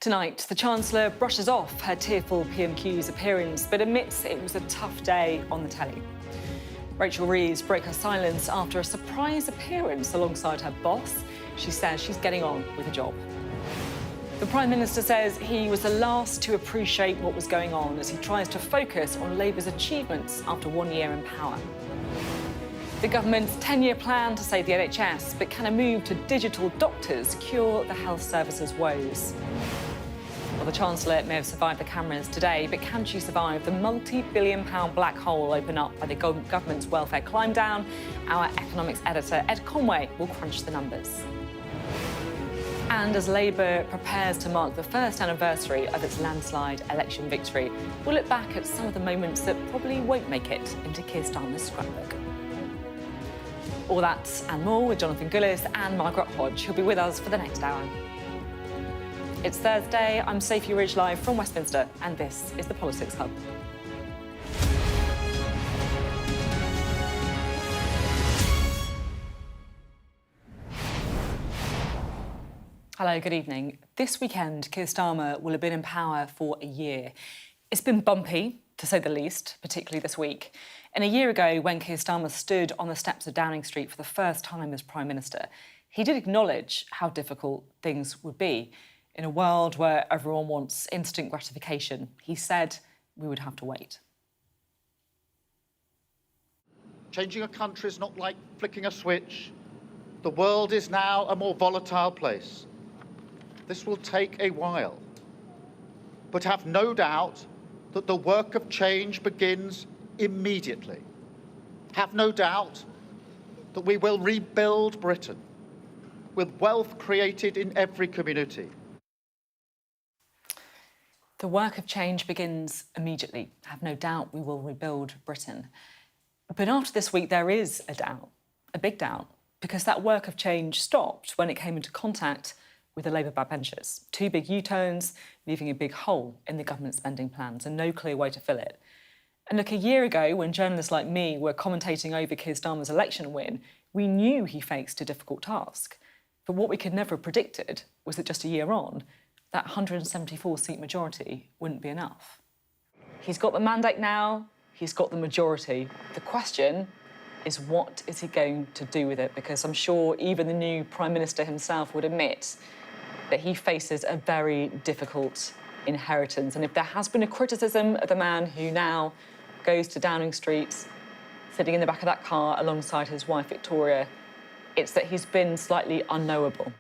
Tonight, the Chancellor brushes off her tearful PMQs appearance, but admits it was a tough day on the telly. Rachel Reeves broke her silence after a surprise appearance alongside her boss. She says she's getting on with the job. The Prime Minister says he was the last to appreciate what was going on as he tries to focus on Labour's achievements after 1 year in power. The government's 10-year plan to save the NHS, but can a move to digital doctors cure the health service's woes? Well, the Chancellor may have survived the cameras today, but can she survive the multi-billion-pound black hole opened up by the government's welfare climb down? Our economics editor, Ed Conway, will crunch the numbers. And as Labour prepares to mark the first anniversary of its landslide election victory, we'll look back at some of the moments that probably won't make it into Keir Starmer's scrapbook. All that and more with Jonathan Gullis and Margaret Hodge, who'll be with us for the next hour. It's Thursday, I'm Sophy Ridge live from Westminster, and this is the Politics Hub. Hello, good evening. This weekend, Keir Starmer will have been in power for a year. It's been bumpy, to say the least, particularly this week. And a year ago, when Keir Starmer stood on the steps of Downing Street for the first time as Prime Minister, he did acknowledge how difficult things would be. In a world where everyone wants instant gratification, he said we would have to wait. Changing a country is not like flicking a switch. The world is now a more volatile place. This will take a while. But have no doubt that the work of change begins immediately. Have no doubt that we will rebuild Britain with wealth created in every community. The work of change begins immediately. Have no doubt we will rebuild Britain. But after this week, there is a doubt, a big doubt, because that work of change stopped when it came into contact with the Labour backbenchers. Two big U-turns, leaving a big hole in the government spending plans and no clear way to fill it. And look, a year ago, when journalists like me were commentating over Keir Starmer's election win, we knew he faced a difficult task. But what we could never have predicted was that just a year on, that 174-seat majority wouldn't be enough. He's got the mandate now, he's got the majority. The question is, what is he going to do with it? Because I'm sure even the new Prime Minister himself would admit that he faces a very difficult inheritance. And if there has been a criticism of the man who now goes to Downing Street, sitting in the back of that car alongside his wife, Victoria, it's that he's been slightly unknowable.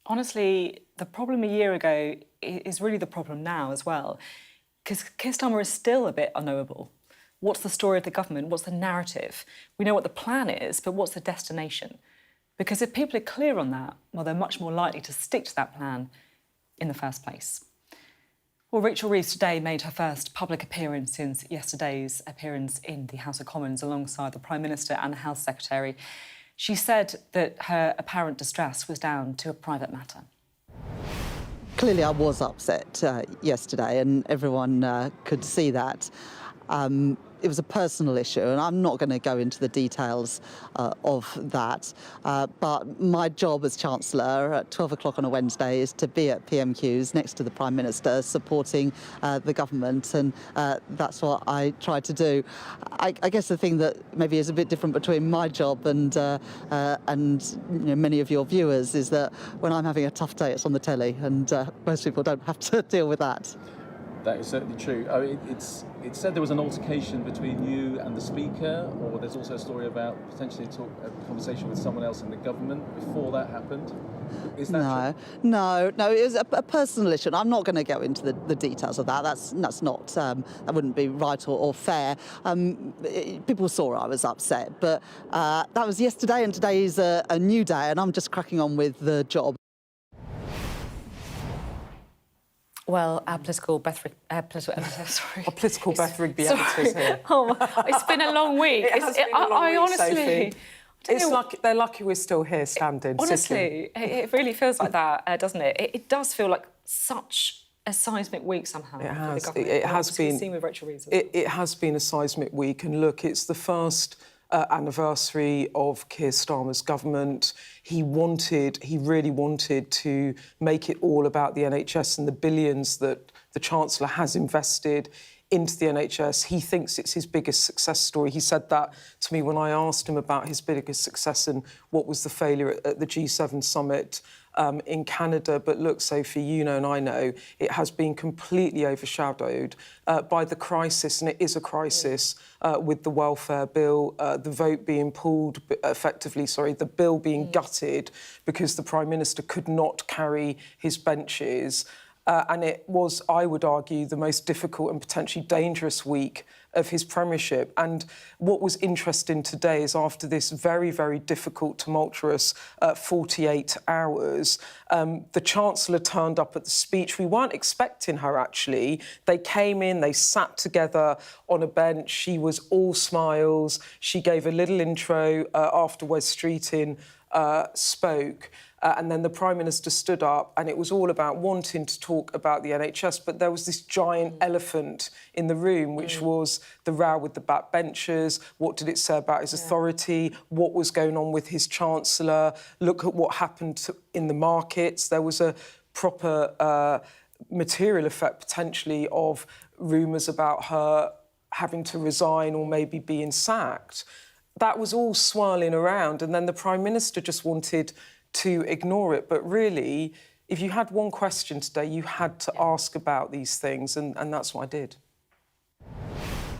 Honestly, the problem a year ago is really the problem now as well, because Keir Starmer is still a bit unknowable. What's the story of the government? What's the narrative? We know what the plan is, but what's the destination? Because if people are clear on that, well, they're much more likely to stick to that plan in the first place. Well, Rachel Reeves today made her first public appearance since yesterday's appearance in the House of Commons alongside the Prime Minister and the Health Secretary. She said that her apparent distress was down to a private matter. Clearly, I was upset yesterday, and everyone could see that. It was a personal issue, and I'm not going to go into the details of that. But my job as Chancellor at 12 o'clock on a Wednesday is to be at PMQs next to the Prime Minister, supporting the government, and that's what I try to do. I guess the thing that maybe is a bit different between my job and many of your viewers is that when I'm having a tough day, it's on the telly, and most people don't have to deal with that. That is certainly true. I mean, it's said there was an altercation between you and the Speaker, or there's also a story about potentially a conversation with someone else in the government before that happened. Is that true? No. It was a personal issue. And I'm not going to go into the details of that. That's not. That wouldn't be right or fair. People saw I was upset, but that was yesterday, and today is a new day, and I'm just cracking on with the job. Well, our political Beth Rigby editors here. Oh, it's been a long week. It has been a long week, honestly, Sophie. They're lucky we're still here standing. Honestly, it really feels like that, doesn't it? It does feel like such a seismic week somehow. It has. For the government. It has been. Seen with Rachel Reeves. It has been a seismic week, and look, it's the first anniversary of Keir Starmer's government. He really wanted to make it all about the NHS and the billions that the Chancellor has invested into the NHS. He thinks it's his biggest success story. He said that to me when I asked him about his biggest success and what was the failure at the G7 summit in Canada. But look, Sophie, you know and I know it has been completely overshadowed by the crisis, and it is a crisis with the welfare bill, the vote being pulled, the bill being gutted because the Prime Minister could not carry his benches. And it was, I would argue, the most difficult and potentially dangerous week of his premiership. And what was interesting today is after this very, very difficult, tumultuous 48 hours, the Chancellor turned up at the speech. We weren't expecting her, actually. They came in, they sat together on a bench. She was all smiles. She gave a little intro after Wes Streeting spoke. And then the Prime Minister stood up, and it was all about wanting to talk about the NHS, but there was this giant elephant in the room, which was the row with the backbenchers. What did it say about his authority? What was going on with his Chancellor? Look at what happened in the markets. There was a proper material effect, potentially, of rumours about her having to resign or maybe being sacked. That was all swirling around, and then the Prime Minister just wanted to ignore it. But really, if you had one question today, you had to ask about these things, and that's what I did.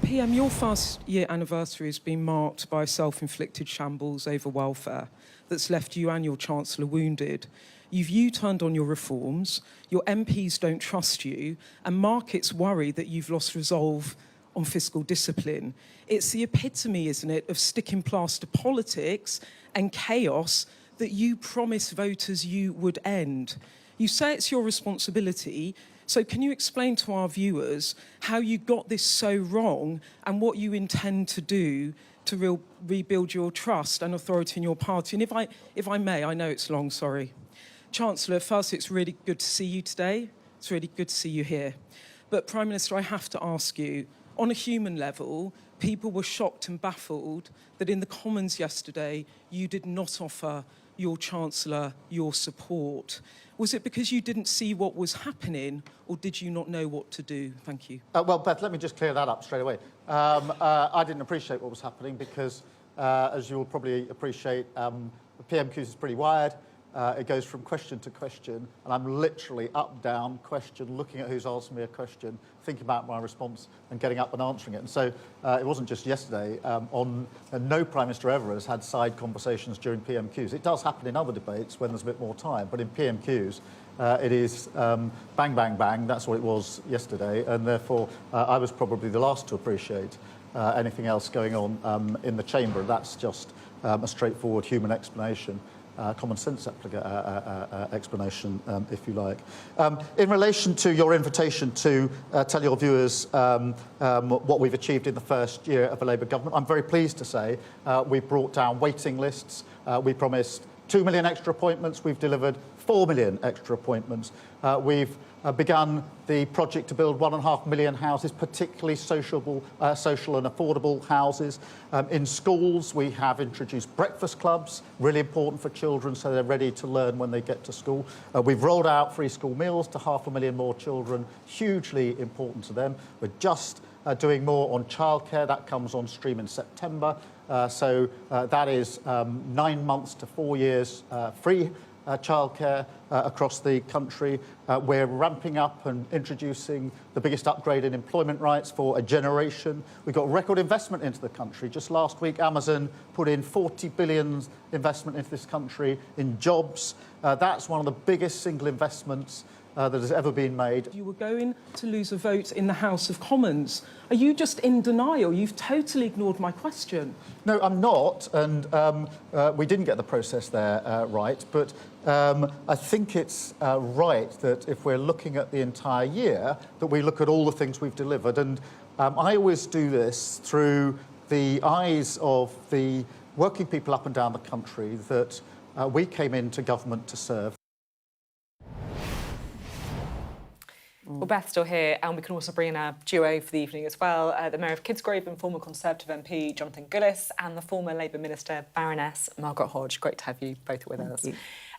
PM, your first-year anniversary has been marked by self-inflicted shambles over welfare that's left you and your Chancellor wounded. You've U-turned on your reforms, your MPs don't trust you, and markets worry that you've lost resolve on fiscal discipline. It's the epitome, isn't it, of sticking plaster politics and chaos that you promised voters you would end. You say it's your responsibility, so can you explain to our viewers how you got this so wrong and what you intend to do to rebuild your trust and authority in your party? And if I may, I know it's long, sorry. Chancellor, first, it's really good to see you today. It's really good to see you here. But Prime Minister, I have to ask you, on a human level, people were shocked and baffled that in the Commons yesterday, you did not offer your Chancellor your support. Was it because you didn't see what was happening, or did you not know what to do? Thank you. Well, Beth, let me just clear that up straight away. I didn't appreciate what was happening because, as you will probably appreciate, the PMQs is pretty wired. It goes from question to question, and I'm literally up, down, question, looking at who's asking me a question, thinking about my response and getting up and answering it. And so it wasn't just yesterday. No Prime Minister ever has had side conversations during PMQs. It does happen in other debates when there's a bit more time, but in PMQs, it is bang, bang, bang. That's what it was yesterday, and therefore I was probably the last to appreciate anything else going on in the chamber. That's just a straightforward human explanation. Common sense explanation, if you like. In relation to your invitation to tell your viewers what we've achieved in the first year of a Labour government, I'm very pleased to say we've brought down waiting lists. We promised 2 million extra appointments. We've delivered 4 million extra appointments. We've begun the project to build 1.5 million houses, particularly social and affordable houses. In schools, we have introduced breakfast clubs, really important for children so they're ready to learn when they get to school. We've rolled out free school meals to 500,000 more children, hugely important to them. We're just doing more on childcare. That comes on stream in September. So that is 9 months to 4 years free childcare across the country. We're ramping up and introducing the biggest upgrade in employment rights for a generation. We've got record investment into the country. Just last week, Amazon put in 40 billion investment into this country in jobs. That's one of the biggest single investments that has ever been made. You were going to lose a vote in the House of Commons. Are you just in denial? You've totally ignored my question. No, I'm not, and we didn't get the process there right, but I think it's right that if we're looking at the entire year, that we look at all the things we've delivered, and I always do this through the eyes of the working people up and down the country that we came into government to serve. Well, Beth's still here, and we can also bring in our duo for the evening as well, the Mayor of Kidsgrove and former Conservative MP Jonathan Gillis, and the former Labour Minister Baroness Margaret Hodge. Great to have you both with us.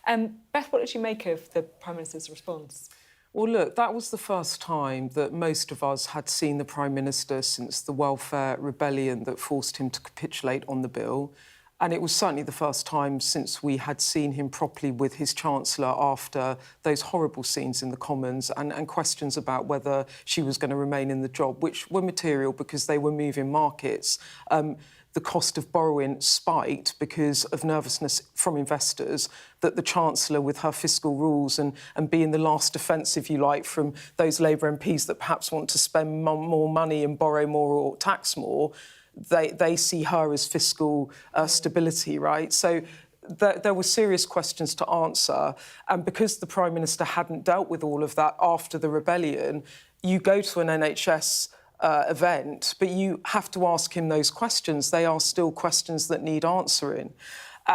Beth, what did you make of the Prime Minister's response? Well, look, that was the first time that most of us had seen the Prime Minister since the welfare rebellion that forced him to capitulate on the bill. And it was certainly the first time since we had seen him properly with his Chancellor after those horrible scenes in the Commons and questions about whether she was going to remain in the job, which were material because they were moving markets. The cost of borrowing spiked because of nervousness from investors that the Chancellor, with her fiscal rules and being the last defence, if you like, from those Labour MPs that perhaps want to spend more money and borrow more or tax more, they see her as fiscal stability, right? So there were serious questions to answer. And because the Prime Minister hadn't dealt with all of that after the rebellion, you go to an NHS event, but you have to ask him those questions. They are still questions that need answering.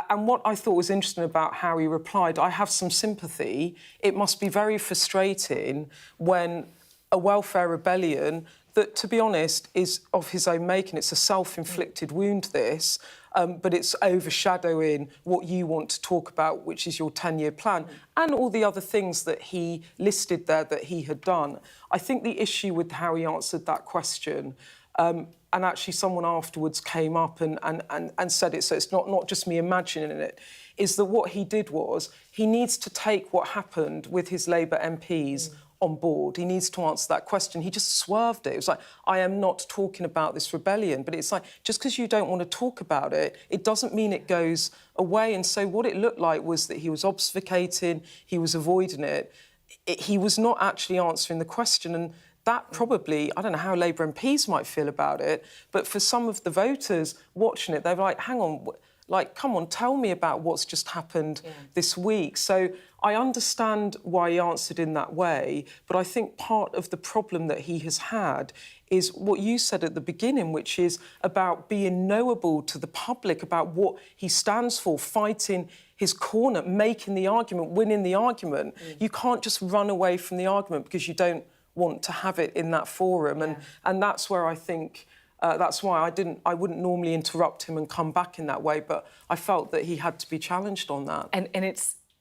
And what I thought was interesting about how he replied, I have some sympathy. It must be very frustrating when a welfare rebellion that, to be honest, is of his own making. It's a self-inflicted wound, this, but it's overshadowing what you want to talk about, which is your 10-year plan, and all the other things that he listed there that he had done. I think the issue with how he answered that question, and actually someone afterwards came up and said it, so it's not just me imagining it, is that what he did was he needs to take what happened with his Labour MPs on board. He needs to answer that question. He just swerved it. It was like, I am not talking about this rebellion. But it's like, just because you don't want to talk about it, it doesn't mean it goes away. And so what it looked like was that he was obfuscating, he was avoiding it. He was not actually answering the question. And that probably, I don't know how Labour MPs might feel about it, but for some of the voters watching it, they're like, hang on, like, come on, tell me about what's just happened this week. So I understand why he answered in that way, but I think part of the problem that he has had is what you said at the beginning, which is about being knowable to the public, about what he stands for, fighting his corner, making the argument, winning the argument. You can't just run away from the argument because you don't want to have it in that forum. And that's where I think... that's why I wouldn't normally interrupt him and come back in that way, but I felt that he had to be challenged on that. And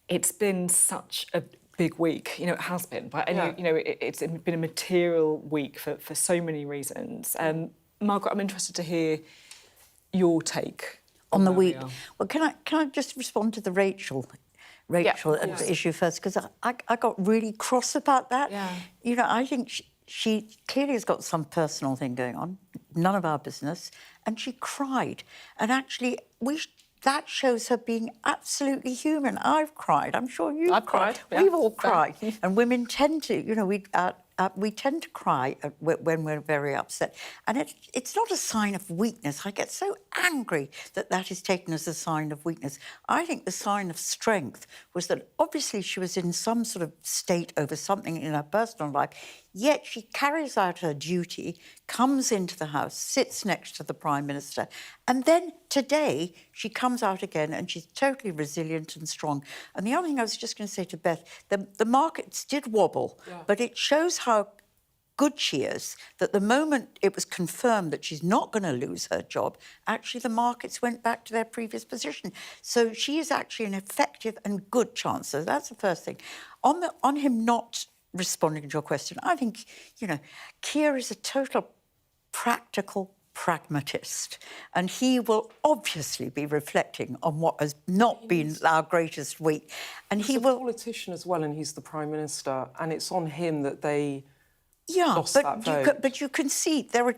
it's been such a big week, it has been, but it's been a material week for so many reasons. Margaret, I'm interested to hear your take on the week. Well, can I just respond to the Rachel issue first, because I got really cross about that. I think she clearly has got some personal thing going on, none of our business, and she cried. And actually, that shows her being absolutely human. I've cried. I'm sure you've cried. We've all cried. And women tend to, we tend to cry when we're very upset. And it's not a sign of weakness. I get so angry that is taken as a sign of weakness. I think the sign of strength was that obviously she was in some sort of state over something in her personal life, yet she carries out her duty, comes into the House, sits next to the Prime Minister, and then today she comes out again and she's totally resilient and strong. And the other thing I was just going to say to Beth, the markets did wobble, but it shows how good she is, that the moment it was confirmed that she's not going to lose her job, actually the markets went back to their previous position. So she is actually an effective and good Chancellor. That's the first thing. On him not responding to your question, I think, Keir is a total practical pragmatist, and he will obviously be reflecting on what has not been our greatest week. And he's a politician as well, and he's the Prime Minister, and it's on him that they lost that vote. But you can see there are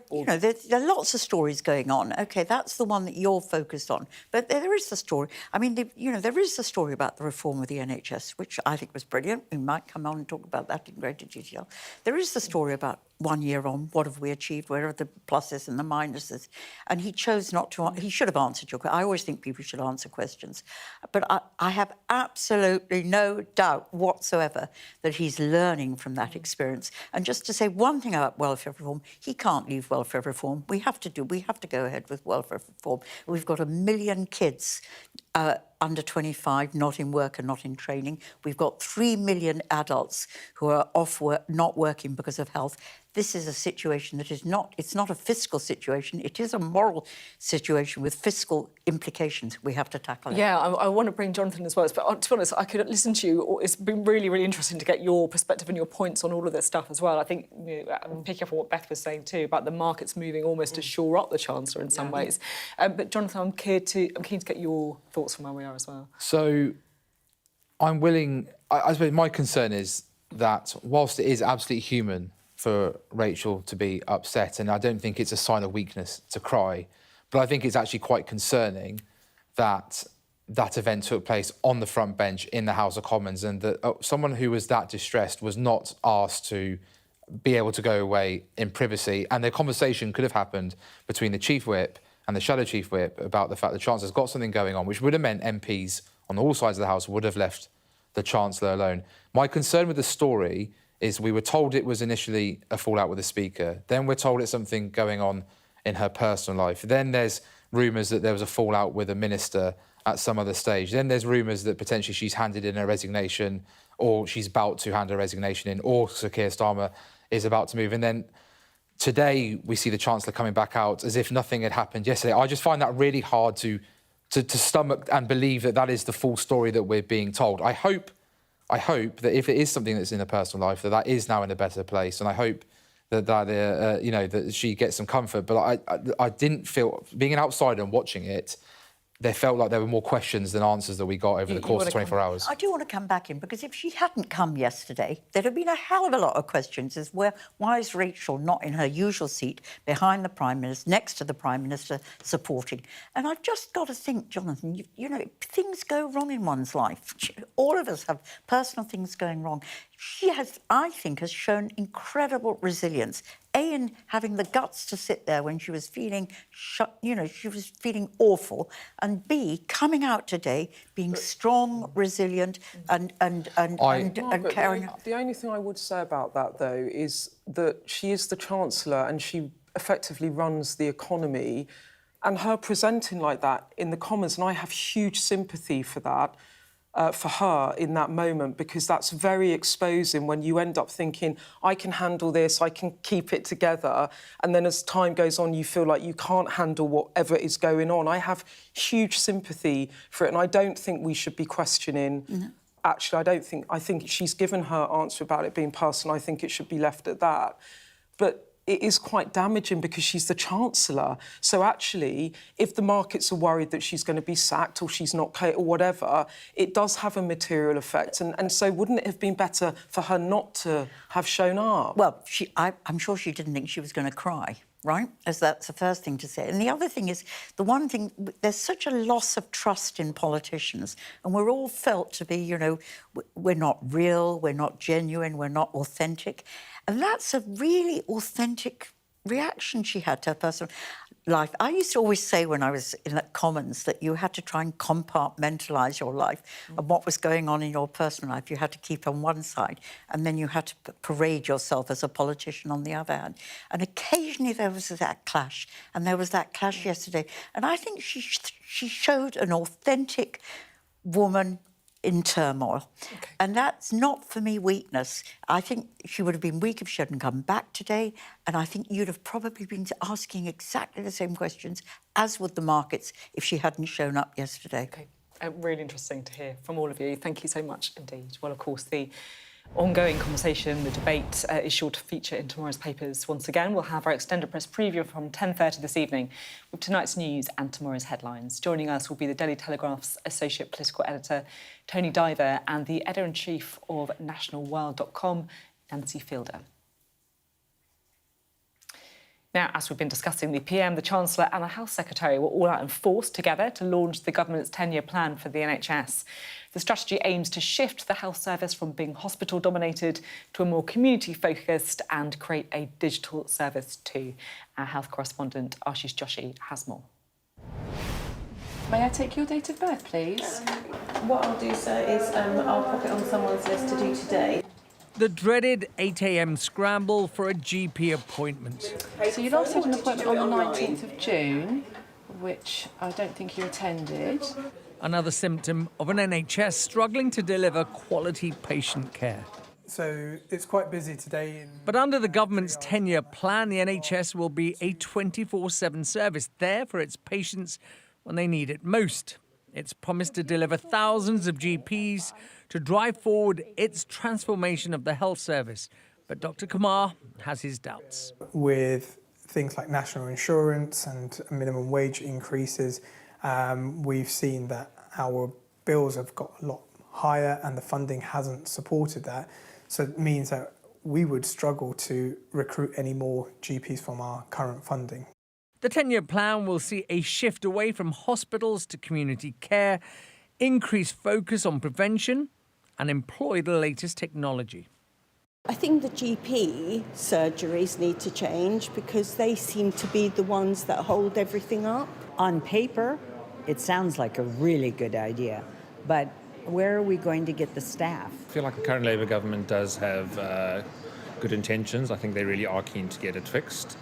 lots of stories going on. OK, that's the one that you're focused on. But there is the story. I mean, there is the story about the reform of the NHS, which I think was brilliant. We might come on and talk about that in greater detail. There is the story about 1 year on, what have we achieved, where are the pluses and the minuses? And he chose not to. He should have answered your question. I always think people should answer questions. But I have absolutely no doubt whatsoever that he's learning from that experience. And just to say one thing about welfare reform, he can't leave welfare reform. We have to go ahead with welfare reform. We've got 1 million kids under 25 not in work and not in training. We've got 3 million adults who are off work, not working because of health. This is a situation that is not, it's not a fiscal situation, it is a moral situation with fiscal implications. We have to tackle it. Yeah, I want to bring Jonathan as well, but to be honest, I could listen to you. It's been really, really interesting to get your perspective and your points on all of this stuff as well. I think, I'm picking up on what Beth was saying too, about the markets moving almost to shore up the Chancellor in some ways. But Jonathan, I'm keen to get your thoughts from where we are as well. So I'm willing, I suppose my concern is that whilst it is absolutely human for Rachel to be upset, and I don't think it's a sign of weakness to cry, but I think it's actually quite concerning that that event took place on the front bench in the House of Commons, and that someone who was that distressed was not asked to be able to go away in privacy, and the conversation could have happened between the Chief Whip and the Shadow Chief Whip about the fact the Chancellor's got something going on, which would have meant MPs on all sides of the House would have left the Chancellor alone. My concern with the story is we were told it was initially a fallout with the Speaker. Then we're told it's something going on in her personal life. Then there's rumours that there was a fallout with a minister at some other stage. Then there's rumours that potentially she's handed in her resignation, or she's about to hand her resignation in, or Sir Keir Starmer is about to move. And then today we see the Chancellor coming back out as if nothing had happened yesterday. I just find that really hard to stomach and believe that that is the full story that we're being told. I hope that if it is something that's in her personal life, that is now in a better place, and I hope that that she gets some comfort. But I didn't feel, being an outsider and watching it, there felt like there were more questions than answers that we got over the course of 24 hours. I do want to come back in, because if she hadn't come yesterday, there'd have been a hell of a lot of questions as why is Rachel not in her usual seat behind the Prime Minister, next to the Prime Minister, supporting? And I've just got to think, Jonathan, you know, things go wrong in one's life. All of us have personal things going wrong. She has, I think, has shown incredible resilience. A, in having the guts to sit there when she was feeling, she was feeling awful, and B, coming out today, being strong, resilient, and caring. The only thing I would say about that, though, is that she is the Chancellor and she effectively runs the economy, and her presenting like that in the Commons, and I have huge sympathy for that. For her in that moment, because that's very exposing when you end up thinking, I can handle this, I can keep it together, and then as time goes on you feel like you can't handle whatever is going on. I have huge sympathy for it, and I don't think we should be questioning. No. Actually, I think she's given her answer about it being personal. I think it should be left at that. But it is quite damaging because she's the Chancellor. So actually, if the markets are worried that she's going to be sacked or she's not clear or whatever, it does have a material effect. And so wouldn't it have been better for her not to have shown up? Well, I'm sure she didn't think she was going to cry, right? As that's the first thing to say. And the other thing is, the one thing, there's such a loss of trust in politicians, and we're all felt to be, we're not real, we're not genuine, we're not authentic. And that's a really authentic reaction she had to her personal life. I used to always say when I was in the Commons that you had to try and compartmentalise your life and what was going on in your personal life. You had to keep on one side, and then you had to parade yourself as a politician on the other hand. And occasionally there was that clash, and there was that clash yesterday. And I think she showed an authentic woman in turmoil. Okay. And that's not, for me, weakness. I think she would have been weak if she hadn't come back today, and I think you'd have probably been asking exactly the same questions, as would the markets, if she hadn't shown up yesterday. Okay. Really interesting to hear from all of you. Thank you so much indeed. Well, of course, the ongoing conversation, the debate, is sure to feature in tomorrow's papers. Once again, we'll have our extended press preview from 10:30 this evening with tonight's news and tomorrow's headlines. Joining us will be the Daily Telegraph's Associate Political Editor, Tony Diver, and the Editor-in-Chief of nationalworld.com, Nancy Fielder. Now, as we've been discussing, the PM, the Chancellor and the Health Secretary were all out in force together to launch the government's 10-year plan for the NHS. The strategy aims to shift the health service from being hospital-dominated to a more community-focused and create a digital service too. Our health correspondent, Ashish Joshi, has more. May I take your date of birth, please? What I'll do, sir, is I'll pop it on someone's list to do today. The dreaded 8 a.m. scramble for a GP appointment. So you last had an appointment on the 19th of June, which I don't think you attended. another symptom of an NHS struggling to deliver quality patient care. So it's quite busy today. But under the government's 10-year plan, the NHS will be a 24/7 service there for its patients when they need it most. It's promised to deliver thousands of GPs to drive forward its transformation of the health service. But Dr. Kumar has his doubts. With things like national insurance and minimum wage increases, we've seen that our bills have got a lot higher and the funding hasn't supported that. So it means that we would struggle to recruit any more GPs from our current funding. The 10-year plan will see a shift away from hospitals to community care, increase focus on prevention, and employ the latest technology. I think the GP surgeries need to change because they seem to be the ones that hold everything up. On paper, it sounds like a really good idea, but where are we going to get the staff? I feel like the current Labour government does have good intentions. I think they really are keen to get it fixed.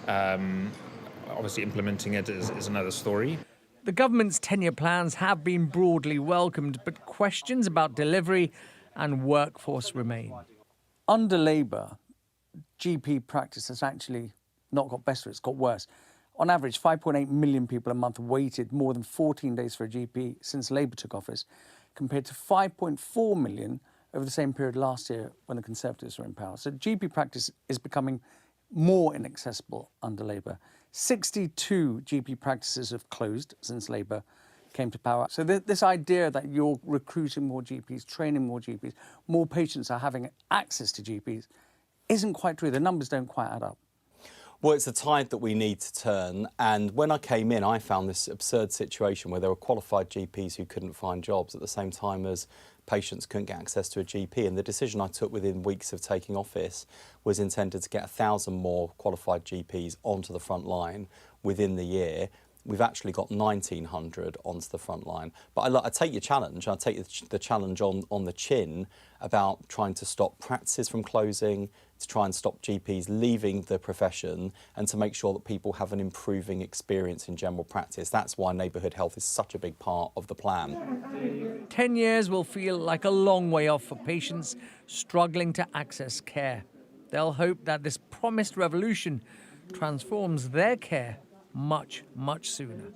Obviously, implementing it is another story. The government's 10-year plans have been broadly welcomed, but questions about delivery and workforce remain. Under Labour, GP practice has actually not got better, it's got worse. On average, 5.8 million people a month waited more than 14 days for a GP since Labour took office, compared to 5.4 million over the same period last year when the Conservatives were in power. So GP practice is becoming more inaccessible under Labour. 62 GP practices have closed since Labour came to power. So this idea that you're recruiting more GPs, training more GPs, more patients are having access to GPs isn't quite true. The numbers don't quite add up. Well, it's a tide that we need to turn. And when I came in, I found this absurd situation where there were qualified GPs who couldn't find jobs at the same time as patients couldn't get access to a GP. And the decision I took within weeks of taking office was intended to get 1,000 more qualified GPs onto the front line within the year. We've actually got 1,900 onto the front line. But I take your challenge. I take the challenge on the chin about trying to stop practices from closing, to try and stop GPs leaving the profession, and to make sure that people have an improving experience in general practice. That's why neighbourhood health is such a big part of the plan. 10 years will feel like a long way off for patients struggling to access care. They'll hope that this promised revolution transforms their care much, much sooner.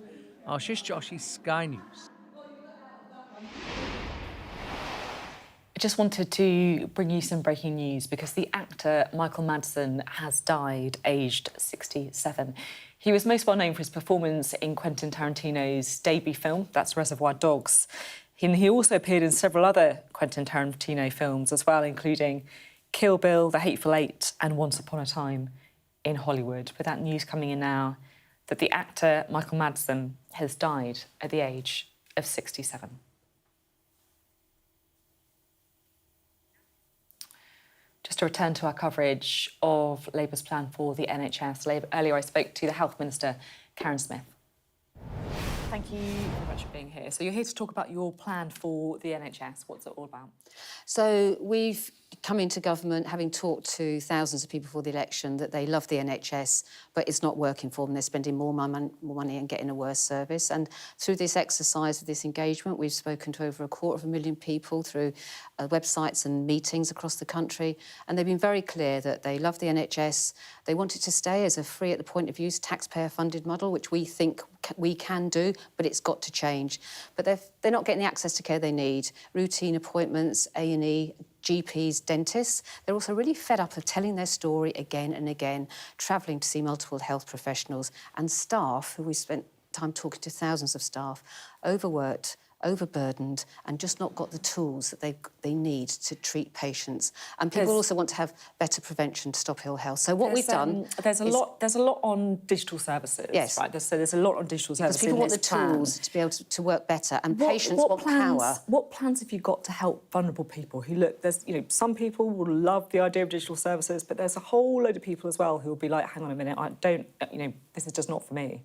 Ashish Joshi, Sky News. I just wanted to bring you some breaking news because the actor Michael Madsen has died, aged 67. He was most well known for his performance in Quentin Tarantino's debut film, that's Reservoir Dogs. He also appeared in several other Quentin Tarantino films as well, including Kill Bill, The Hateful Eight and Once Upon a Time in Hollywood. With that news coming in now, that the actor Michael Madsen has died at the age of 67. Just to return to our coverage of Labour's plan for the NHS. Earlier I spoke to the Health Minister, Karen Smith. Thank you very much for being here. So you're here to talk about your plan for the NHS. What's it all about? So we've come into government having talked to thousands of people before the election that they love the NHS, but it's not working for them. They're spending more money and getting a worse service. And through this exercise, this engagement, we've spoken to over 250,000 people through websites and meetings across the country. And they've been very clear that they love the NHS. They want it to stay as a free at the point of use taxpayer-funded model, which we think we can do, but it's got to change. But they're not getting the access to care they need. Routine appointments, A&E, GPs, dentists. They're also really fed up of telling their story again and again, travelling to see multiple health professionals, and staff, who we spent time talking to thousands of staff, overworked, overburdened, and just not got the tools that they need to treat patients. And people also want to have better prevention to stop ill health. So what we've done there's a lot on digital services. Yes. Right. So there's a lot on digital services. Because people want the tools to be able to work better, and patients want power. What plans have you got to help vulnerable people who look? There's some people will love the idea of digital services, but there's a whole load of people as well who will be like, hang on a minute, I don't, this is just not for me.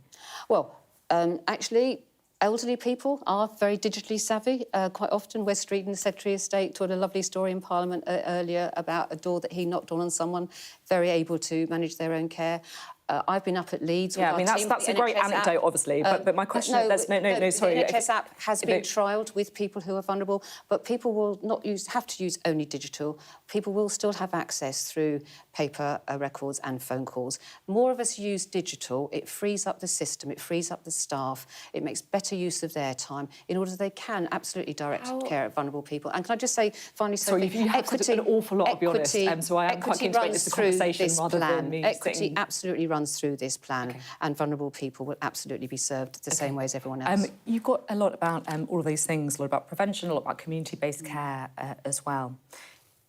Well, actually, elderly people are very digitally savvy. Quite often, West Street and the Secretary of State told a lovely story in Parliament earlier about a door that he knocked on someone very able to manage their own care. I've been up at Leeds. Yeah, I mean, that's a great anecdote, obviously, but my question is... No, sorry. The NHS app has been trialled with people who are vulnerable, but people will not have to use only digital. People will still have access through paper records and phone calls. More of us use digital. It frees up the system, it frees up the staff, it makes better use of their time in order they can absolutely direct care at vulnerable people. And can I just say, finally, Sophie, you have said an awful lot, I'll be honest, so I am quite keen to make this a conversation rather than me Equity absolutely runs through this plan, and vulnerable people will absolutely be served the same way as everyone else. You've got a lot about all of these things, a lot about prevention, a lot about community-based care as well.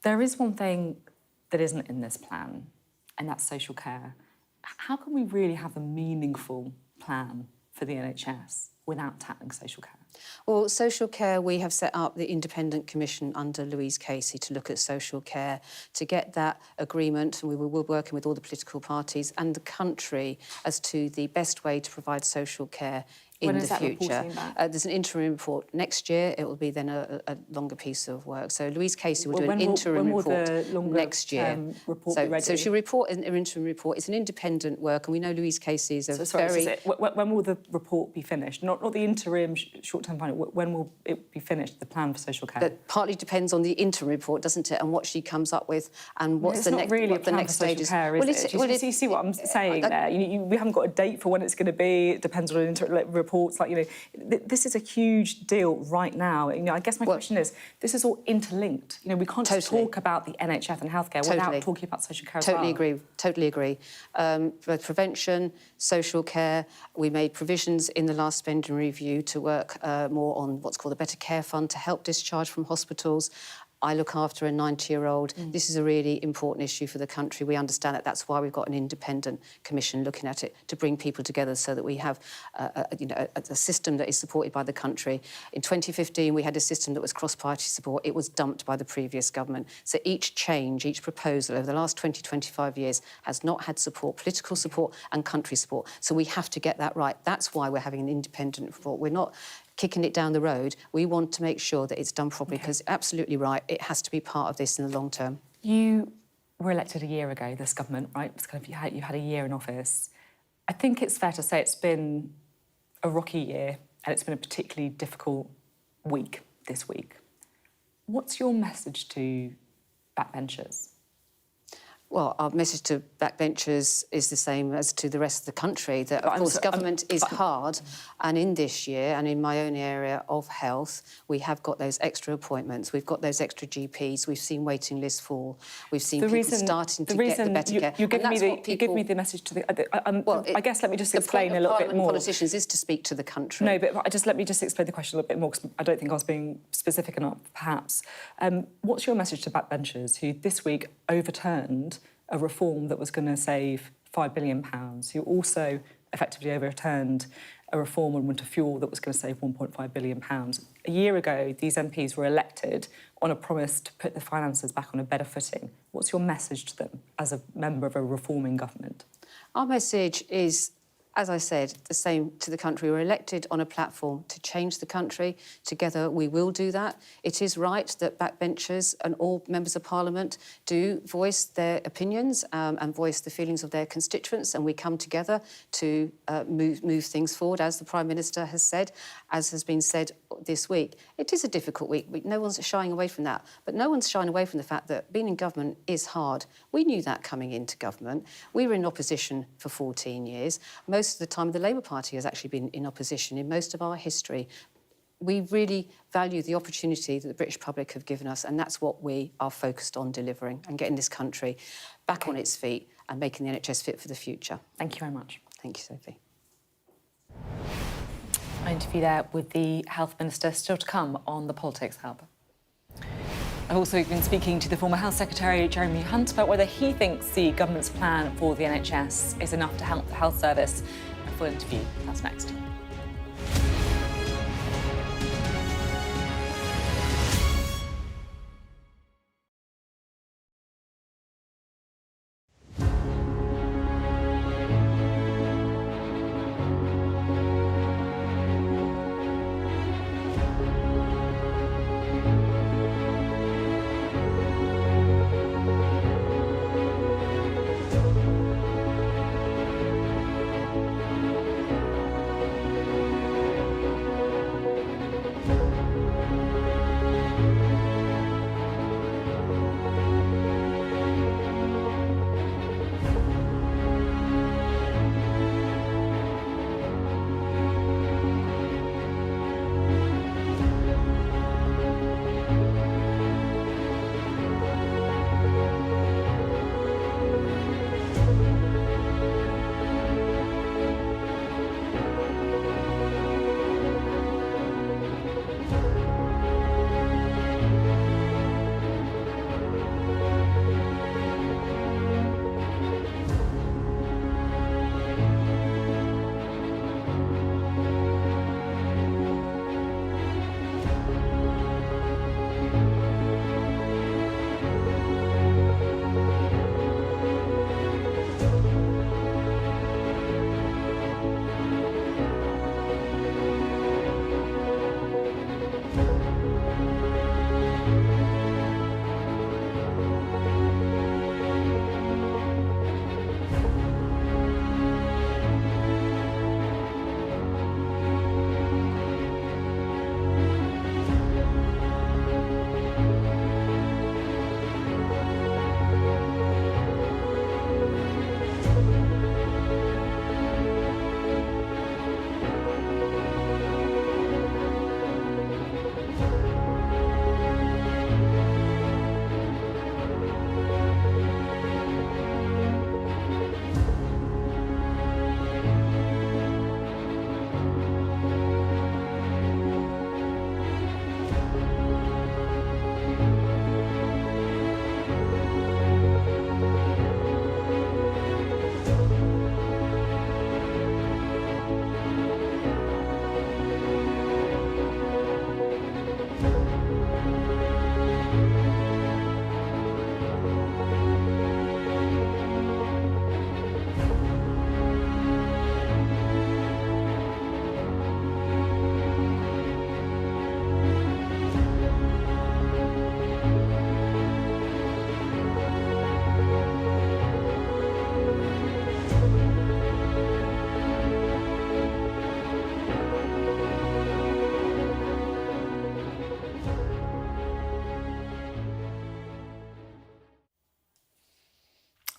There is one thing that isn't in this plan, and that's social care. How can we really have a meaningful plan for the NHS without tackling social care? Well, social care, we have set up the independent commission under Louise Casey to look at social care, to get that agreement, and we were working with all the political parties and the country as to the best way to provide social care in the future. There's an interim report next year. It will be then a longer piece of work. So Louise Casey will do an interim report next year. So she'll report an interim report. It's an independent work, and we know Louise Casey is when will the report be finished? Not the interim short-term plan. When will it be finished? The plan for social care. That partly depends on the interim report, doesn't it, and what she comes up with, and what's the next. Really what the next stage is. You see what I'm saying there? We haven't got a date for when it's going to be. It depends on an interim reports. This is a huge deal right now. I guess my question is, this is all interlinked. We can't just talk about the NHS and healthcare without talking about social care as well. Totally agree. Both prevention, social care. We made provisions in the last spending review to work more on what's called a Better Care Fund to help discharge from hospitals. I look after a 90-year-old. This is a really important issue for the country. We understand that. That's why we've got an independent commission looking at it, to bring people together so that we have a system that is supported by the country. In 2015, we had a system that was cross-party support. It was dumped by the previous government. So each change, each proposal over the last 20, 25 years has not had support, political support and country support. So we have to get that right. That's why we're having an independent report. We're not kicking it down the road. We want to make sure that it's done properly, because absolutely right, it has to be part of this in the long term. You were elected a year ago, this government, right? It's kind of, you had a year in office. I think it's fair to say it's been a rocky year, and it's been a particularly difficult week this week. What's your message to backbenchers? Well, our message to backbenchers is the same as to the rest of the country, that, of course, government is hard. And in this year, and in my own area of health, we have got those extra appointments. We've got those extra GPs. We've seen waiting lists fall. We've seen people starting to get the better care. You give me the message to the... I guess let me just explain a little bit more. Politicians is to speak to the country. No, but let me just explain the question a little bit more, because I don't think I was being specific enough, perhaps. What's your message to backbenchers who this week overturned a reform that was going to save £5 billion, who also effectively overturned a reform on winter fuel that was going to save £1.5 billion? A year ago, these MPs were elected on a promise to put the finances back on a better footing. What's your message to them as a member of a reforming government? Our message is, as I said, the same to the country. We're elected on a platform to change the country. Together, we will do that. It is right that backbenchers and all members of Parliament do voice their opinions and voice the feelings of their constituents, and we come together to move things forward, as the Prime Minister has said, as has been said this week. It is a difficult week. No one's shying away from that. But no one's shying away from the fact that being in government is hard. We knew that coming into government. We were in opposition for 14 years. Most of the time, the Labour Party has actually been in opposition in most of our history. We really value the opportunity that the British public have given us, and that's what we are focused on delivering, and getting this country back on its feet and making the NHS fit for the future. Thank you very much. Thank you, Sophie. An interview there with the Health Minister, still to come on the Politics Hub. I've also been speaking to the former Health Secretary, Jeremy Hunt, about whether he thinks the government's plan for the NHS is enough to help the health service. A full interview, that's next.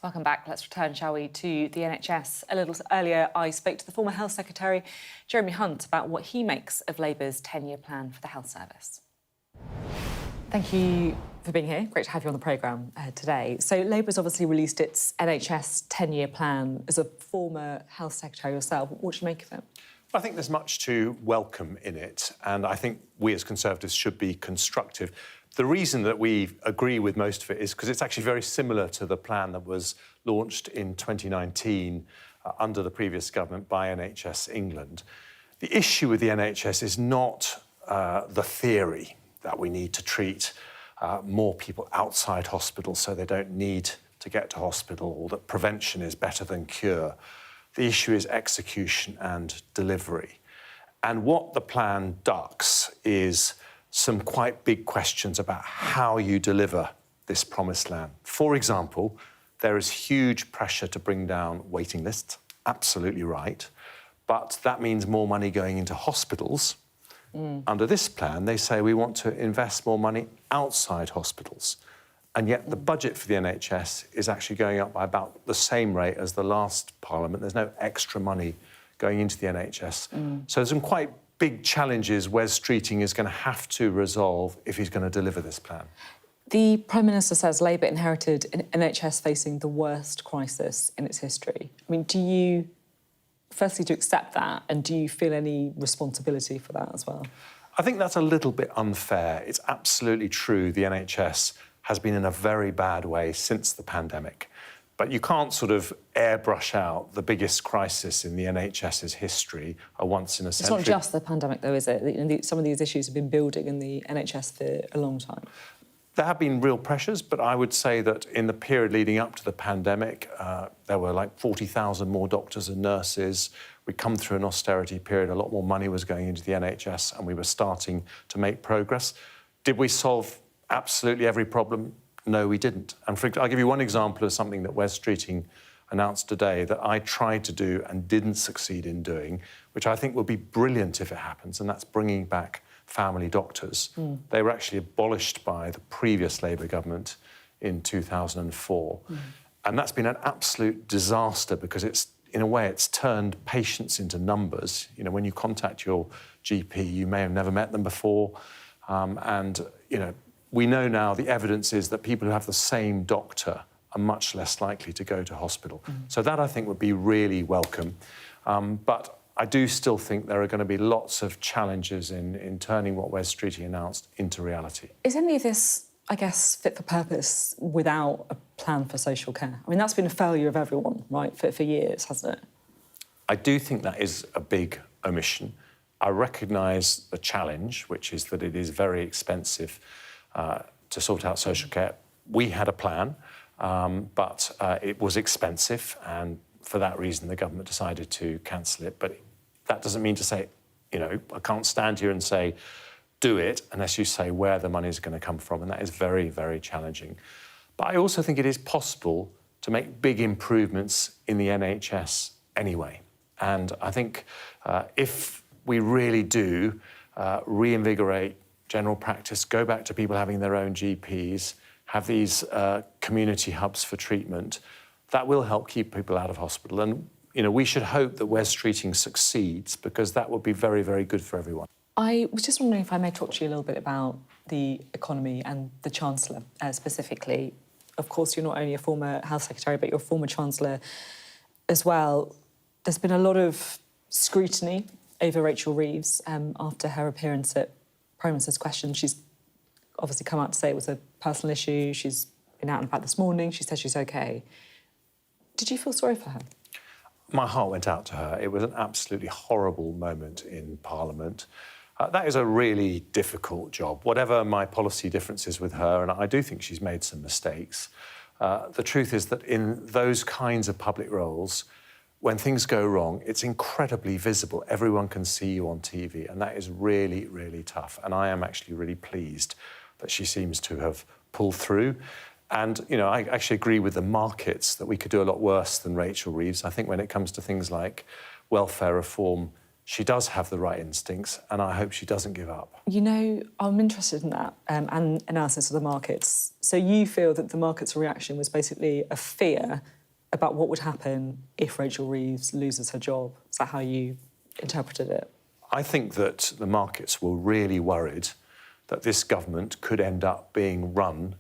Welcome back. Let's return, shall we, to the NHS. A little earlier, I spoke to the former Health Secretary, Jeremy Hunt, about what he makes of Labour's 10-year plan for the health service. Thank you for being here. Great to have you on the programme today. So Labour's obviously released its NHS 10-year plan. As a former Health Secretary yourself, what do you make of it? I think there's much to welcome in it, and I think we as Conservatives should be constructive. The reason that we agree with most of it is because it's actually very similar to the plan that was launched in 2019 under the previous government by NHS England. The issue with the NHS is not the theory that we need to treat more people outside hospital so they don't need to get to hospital, or that prevention is better than cure. The issue is execution and delivery. And what the plan ducks is some quite big questions about how you deliver this promised land. For example, there is huge pressure to bring down waiting lists, absolutely right, but that means more money going into hospitals. Under this plan, they say we want to invest more money outside hospitals, and yet the budget for the NHS is actually going up by about the same rate as the last Parliament. There's no extra money going into the NHS. So there's some quite big challenges Wes Streeting is going to have to resolve if he's going to deliver this plan. The Prime Minister says Labour inherited an NHS facing the worst crisis in its history. I mean, do you, firstly, do you accept that, and do you feel any responsibility for that as well? I think that's a little bit unfair. It's absolutely true the NHS has been in a very bad way since the pandemic. But you can't sort of airbrush out the biggest crisis in the NHS's history, a once-in-a-century... It's not just the pandemic, though, is it? Some of these issues have been building in the NHS for a long time. There have been real pressures, but I would say that in the period leading up to the pandemic, there were like 40,000 more doctors and nurses. We'd come through an austerity period, a lot more money was going into the NHS, and we were starting to make progress. Did we solve absolutely every problem? No, we didn't. And I'll give you one example of something that Wes Streeting announced today that I tried to do and didn't succeed in doing, which I think would be brilliant if it happens, and that's bringing back family doctors. They were actually abolished by the previous Labour government in 2004. And that's been an absolute disaster because it's, in a way, it's turned patients into numbers. You know, when you contact your GP, you may have never met them before. And, you know, we know now the evidence is that people who have the same doctor are much less likely to go to hospital. So that, I think, would be really welcome. But I do still think there are going to be lots of challenges in turning what Wes Streeting announced into reality. Is any of this, I guess, fit for purpose without a plan for social care? I mean, that's been a failure of everyone, right, for years, hasn't it? I do think that is a big omission. I recognise the challenge, which is that it is very expensive to sort out social care. We had a plan, but it was expensive, and for that reason the government decided to cancel it. But that doesn't mean to say, you know, I can't stand here and say, do it, unless you say where the money is going to come from, and that is very, very challenging. But I also think it is possible to make big improvements in the NHS anyway. And I think if we really do reinvigorate general practice, go back to people having their own GPs, have these community hubs for treatment, that will help keep people out of hospital. And, you know, we should hope that Wes Streeting succeeds, because that would be very, very good for everyone. I was just wondering if I may talk to you a little bit about the economy and the Chancellor specifically. Of course, you're not only a former Health Secretary, but you're a former Chancellor as well. There's been a lot of scrutiny over Rachel Reeves after her appearance at Prime Minister's Question. She's obviously come out to say it was a personal issue. She's been out and about this morning. She said she's OK. Did you feel sorry for her? My heart went out to her. It was an absolutely horrible moment in Parliament. That is a really difficult job. Whatever my policy differences with her, and I do think she's made some mistakes, the truth is that in those kinds of public roles, when things go wrong, it's incredibly visible. Everyone can see you on TV, and that is really, really tough. And I am actually really pleased that she seems to have pulled through. And, you know, I actually agree with the markets that we could do a lot worse than Rachel Reeves. I think when it comes to things like welfare reform, she does have the right instincts, and I hope she doesn't give up. You know, I'm interested in that and analysis of the markets. So you feel that the market's reaction was basically a fear about what would happen if Rachel Reeves loses her job? Is that how you interpreted it? I think that the markets were really worried that this government could end up being run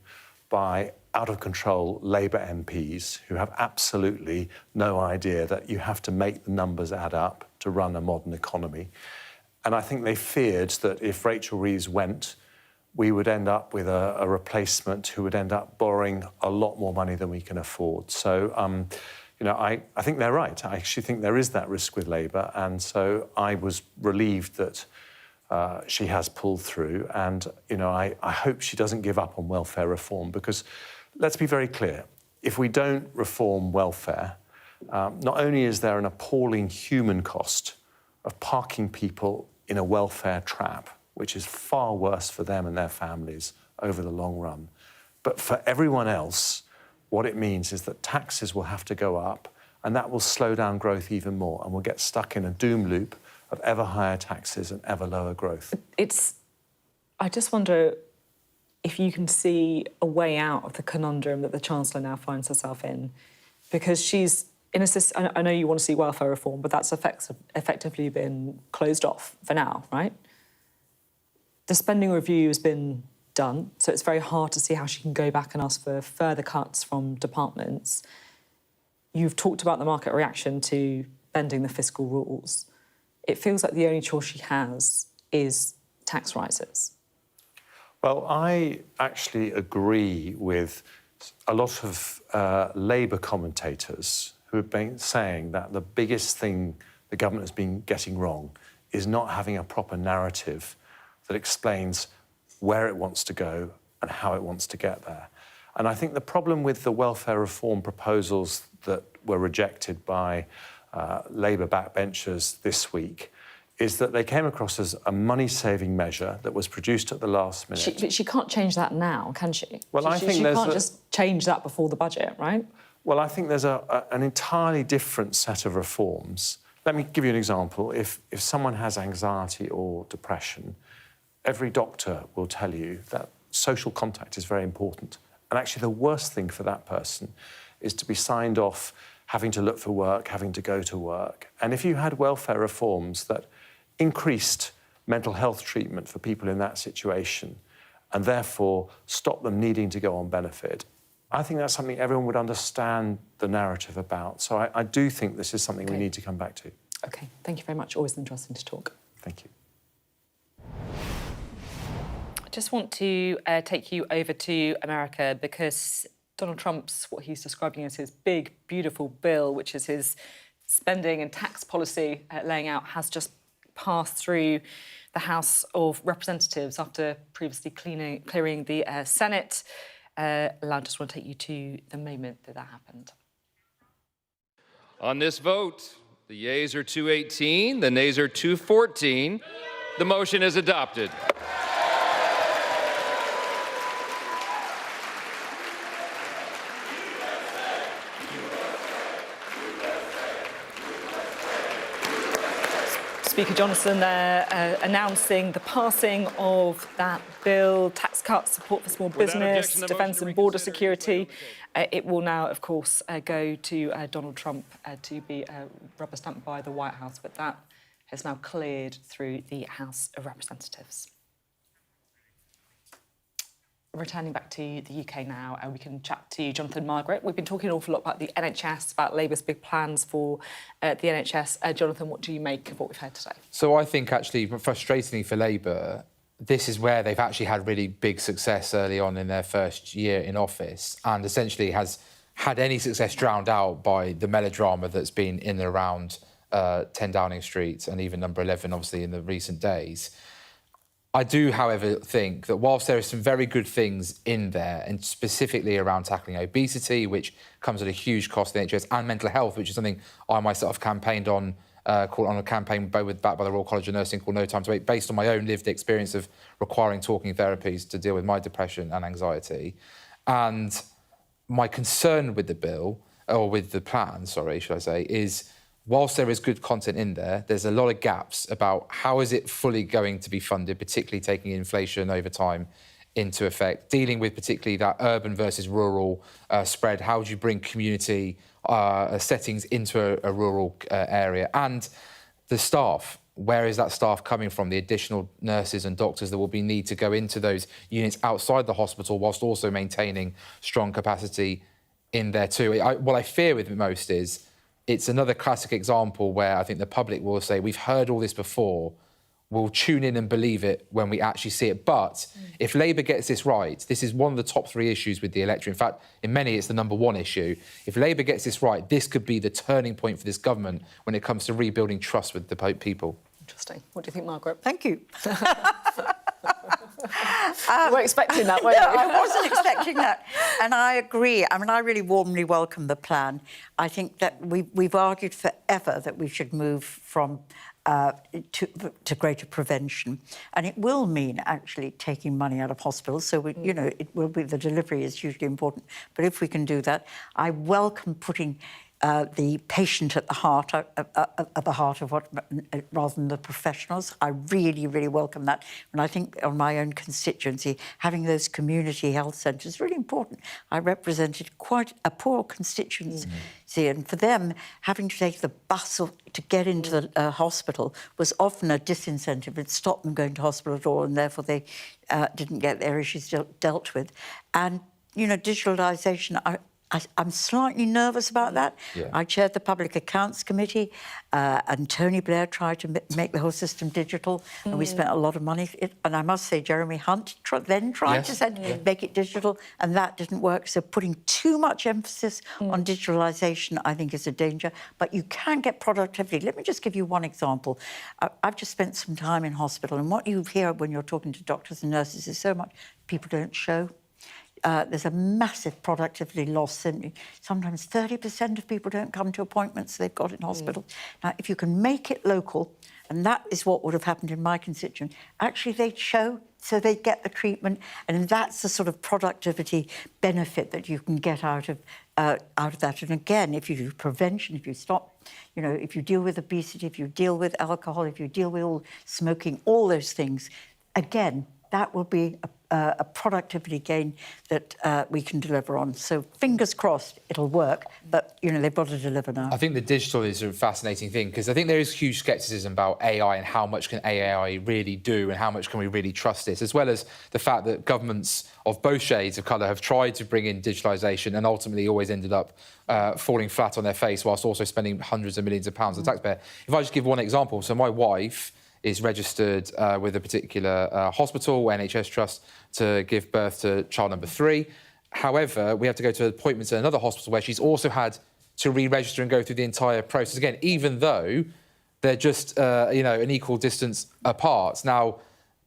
by out-of-control Labour MPs who have absolutely no idea that you have to make the numbers add up to run a modern economy. And I think they feared that if Rachel Reeves went, we would end up with a replacement who would end up borrowing a lot more money than we can afford. So, you know, I think they're right. I actually think there is that risk with Labour, and so I was relieved that she has pulled through. And, you know, I hope she doesn't give up on welfare reform, because let's be very clear, if we don't reform welfare, not only is there an appalling human cost of parking people in a welfare trap, which is far worse for them and their families over the long run, but for everyone else, what it means is that taxes will have to go up, and that will slow down growth even more, and we'll get stuck in a doom loop of ever higher taxes and ever lower growth. I just wonder if you can see a way out of the conundrum that the Chancellor now finds herself in, because she's in a system. I know you want to see welfare reform, but that's effectively been closed off for now, right? The spending review has been done, so it's very hard to see how she can go back and ask for further cuts from departments. You've talked about the market reaction to bending the fiscal rules. It feels like the only choice she has is tax rises. Well, I actually agree with a lot of Labour commentators who have been saying that the biggest thing the government has been getting wrong is not having a proper narrative that explains where it wants to go and how it wants to get there. And I think the problem with the welfare reform proposals that were rejected by Labour backbenchers this week is that they came across as a money-saving measure that was produced at the last minute. But she can't change that now, can she? Well, I think she can't just change that before the budget, right? Well, I think there's an entirely different set of reforms. Let me give you an example. If someone has anxiety or depression, every doctor will tell you that social contact is very important. And actually the worst thing for that person is to be signed off having to look for work, having to go to work. And if you had welfare reforms that increased mental health treatment for people in that situation and therefore stopped them needing to go on benefit, I think that's something everyone would understand the narrative about. So I do think this is something we need to come back to. OK, thank you very much. Always interesting to talk. Thank you. I just want to take you over to America, because Donald Trump's, what he's describing as his big, beautiful bill, which is his spending and tax policy laying out, has just passed through the House of Representatives after previously clearing the Senate. I just want to take you to the moment that happened. On this vote, the yeas are 218, the nays are 214. The motion is adopted. Speaker Johnson there announcing the passing of that bill, tax cuts, support for small business, defence and border security. It will now, of course, go to Donald Trump to be rubber stamped by the White House, but that has now cleared through the House of Representatives. Returning back to the UK now, and we can chat to Jonathan Margaret. We've been talking an awful lot about the NHS, about Labour's big plans for the NHS. Jonathan, what do you make of what we've heard today? So I think, actually, frustratingly for Labour, this is where they've actually had really big success early on in their first year in office, and essentially has had any success drowned out by the melodrama that's been in and around 10 Downing Street and even number 11, obviously, in the recent days. I do, however, think that whilst there are some very good things in there, and specifically around tackling obesity, which comes at a huge cost to the NHS, and mental health, which is something I myself campaigned on, called on a campaign backed by the Royal College of Nursing called No Time to Wait, based on my own lived experience of requiring talking therapies to deal with my depression and anxiety. And my concern with the bill, or with the plan, sorry, should I say, is whilst there is good content in there, there's a lot of gaps about how is it fully going to be funded, particularly taking inflation over time into effect, dealing with particularly that urban versus rural spread. How do you bring community settings into a rural area? And the staff, where is that staff coming from? The additional nurses and doctors that will be need to go into those units outside the hospital whilst also maintaining strong capacity in there too. What I fear with it most is it's another classic example where I think the public will say, we've heard all this before, we'll tune in and believe it when we actually see it. But if Labour gets this right, this is one of the top 3 issues with the electorate. In fact, in many, it's the #1 issue. If Labour gets this right, this could be the turning point for this government when it comes to rebuilding trust with the people. Interesting. What do you think, Margaret? Thank you. You weren't expecting that, were you? No, I wasn't expecting that. And I agree. I mean, I really warmly welcome the plan. I think that we've argued forever that we should move from to greater prevention. And it will mean actually taking money out of hospitals. So, you know, it will be, the delivery is hugely important. But if we can do that, I welcome putting the patient at the heart of what, rather than the professionals. I really, really welcome that. And I think on my own constituency, having those community health centres is really important. I represented quite a poor constituency, and for them, having to take the bus to get into the hospital was often a disincentive. It stopped them going to hospital at all, and therefore they didn't get their issues dealt with. And, you know, digitalisation, I'm slightly nervous about that. Yeah. I chaired the Public Accounts Committee and Tony Blair tried to make the whole system digital and we spent a lot of money. And I must say, Jeremy Hunt tried to make it digital and that didn't work. So putting too much emphasis on digitalisation, I think, is a danger. But you can get productivity. Let me just give you one example. I've just spent some time in hospital and what you hear when you're talking to doctors and nurses is so much people don't show. There's a massive productivity loss. Sometimes 30% of people don't come to appointments they've got in hospital. Now, if you can make it local, and that is what would have happened in my constituent, actually they'd show, so they'd get the treatment, and that's the sort of productivity benefit that you can get out of that. And again, if you do prevention, if you stop, you know, if you deal with obesity, if you deal with alcohol, if you deal with all smoking, all those things, again, that will be a productivity gain that we can deliver on. So fingers crossed it'll work, but, you know, they've got to deliver now. I think the digital is a fascinating thing because I think there is huge scepticism about AI and how much can AI really do and how much can we really trust it, as well as the fact that governments of both shades of colour have tried to bring in digitalisation and ultimately always ended up falling flat on their face whilst also spending hundreds of millions of pounds on the taxpayer. If I just give one example, so my wife is registered with a particular hospital, NHS trust, to give birth to child number 3. However, we have to go to appointments at another hospital where she's also had to re-register and go through the entire process again, even though they're just, you know, an equal distance apart. Now,